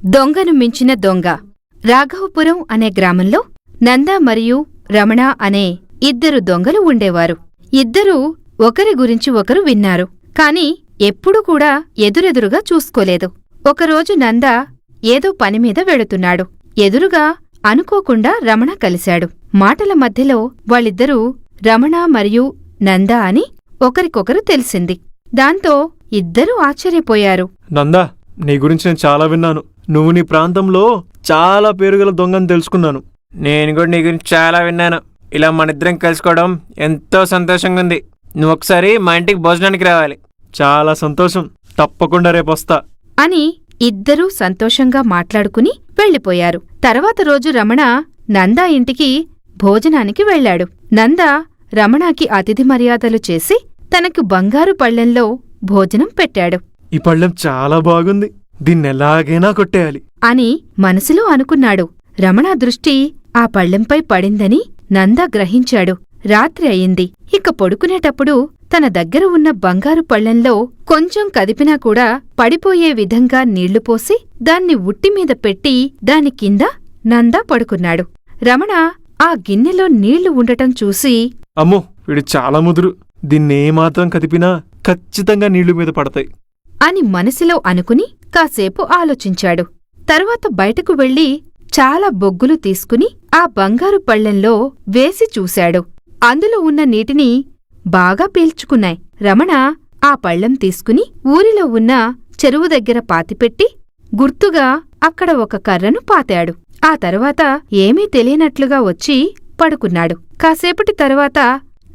దొంగను మించిన దొంగ. రాఘవపురం అనే గ్రామంలో నంద మరియు రమణ అనే ఇద్దరు దొంగలు ఉండేవారు. ఇద్దరూ ఒకరి గురించి ఒకరు విన్నారు, కాని ఎప్పుడూ కూడా ఎదురెదురుగా చూసుకోలేదు. ఒకరోజు నంద ఏదో పనిమీద వెళుతున్నాడు. ఎదురుగా అనుకోకుండా రమణ కలిశాడు. మాటల మధ్యలో వాళ్ళిద్దరూ రమణ మరియు నంద అని ఒకరికొకరు తెలిసింది. దాంతో ఇద్దరూ ఆశ్చర్యపోయారు. నందా, నీ గురించి నేను చాలా విన్నాను. నువ్వు నీ ప్రాంతంలో చాలా పేరుగల దొంగని తెలుసుకున్నాను. నేను కూడా నీ గురించి చాలా విన్నాను. ఇలా మనిద్దరం కలుసుకోవడం ఎంతో సంతోషంగా ఉంది. నువ్వు ఒకసారి మా ఇంటికి భోజనానికి రావాలి. చాలా సంతోషం, తప్పకుండా రేపొస్తా అని ఇద్దరూ సంతోషంగా మాట్లాడుకుని వెళ్ళిపోయారు. తర్వాత రోజు రమణ నందా ఇంటికి భోజనానికి వెళ్లాడు. నంద రమణకి అతిథి మర్యాదలు చేసి తనకు బంగారు పళ్ళెంలో భోజనం పెట్టాడు. ఈ పళ్ళెం చాలా బాగుంది, దీన్నెలాగైనా కొట్టేయాలి అని మనసులో అనుకున్నాడు. రమణ దృష్టి ఆ పళ్ళెంపై పడిందని నంద గ్రహించాడు. రాత్రి అయింది. ఇక పడుకునేటప్పుడు తన దగ్గర ఉన్న బంగారు పళ్ళెంలో కొంచెం కదిపినా కూడా పడిపోయే విధంగా నీళ్లు పోసి దాన్ని ఉట్టిమీద పెట్టి దాని కింద నంద పడుకున్నాడు. రమణ ఆ గిన్నెలో నీళ్లు ఉండటం చూసి, అమ్మో, వీడు చాలా ముదురు, దీన్నేమాత్రం కదిపినా ఖచ్చితంగా నీళ్లు మీద పడతాయి అని మనసులో అనుకుని కాసేపు ఆలోచించాడు. తర్వాత బయటకు వెళ్లి చాలా బొగ్గులు తీసుకుని ఆ బంగారు పళ్ళెంలో వేసి చూశాడు. అందులో ఉన్న నీటిని బాగా పీల్చుకున్నాయి. రమణ ఆ పళ్ళెం తీసుకుని ఊరిలో ఉన్న చెరువు దగ్గర పాతిపెట్టి గుర్తుగా అక్కడ ఒక కర్రను పాతాడు. ఆ తర్వాత ఏమీ తెలియనట్లుగా వచ్చి పడుకున్నాడు. కాసేపటి తర్వాత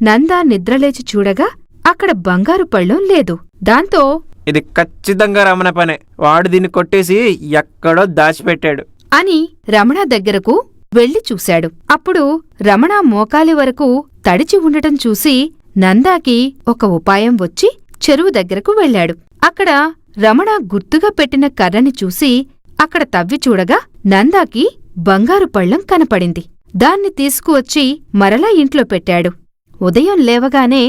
నంద నిద్రలేచి చూడగా అక్కడ బంగారు పళ్ళెం లేదు. దాంతో ఇది ఖచ్చితంగా రమణ పనే. వాడు దీన్ని కొట్టేసి ఎక్కడో దాచిపెట్టాడు అని రమణ దగ్గరకు వెళ్లి చూశాడు. అప్పుడు రమణ మోకాలి వరకు తడిచి ఉండటం చూసి నందాకి ఒక ఉపాయం వచ్చి చెరువు దగ్గరకు వెళ్లాడు. అక్కడ రమణ గుర్తుగా పెట్టిన కర్రని చూసి అక్కడ తవ్వి చూడగా నందాకి బంగారు పళ్ళెం కనపడింది. దాన్ని తీసుకువచ్చి మరలా ఇంట్లో పెట్టాడు. ఉదయం లేవగానే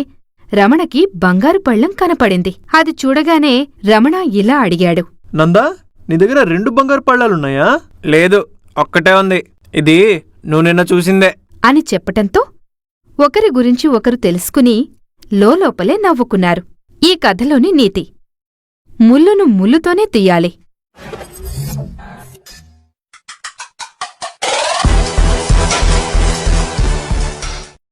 రమణకి బంగారు పళ్ళెం కనపడింది. అది చూడగానే రమణ ఇలా అడిగాడు. నందా, నీ దగ్గర 2 బంగారు పళ్ళాలున్నాయా? లేదు, ఒక్కటే ఉంది. ఇది నువ్వు నిన్న చూసిందే అని చెప్పటంతో ఒకరి గురించి ఒకరు తెలుసుకుని లోలోపలే నవ్వుకున్నారు. ఈ కథలోని నీతి: ముల్లును ముల్లుతోనే తీయాలి.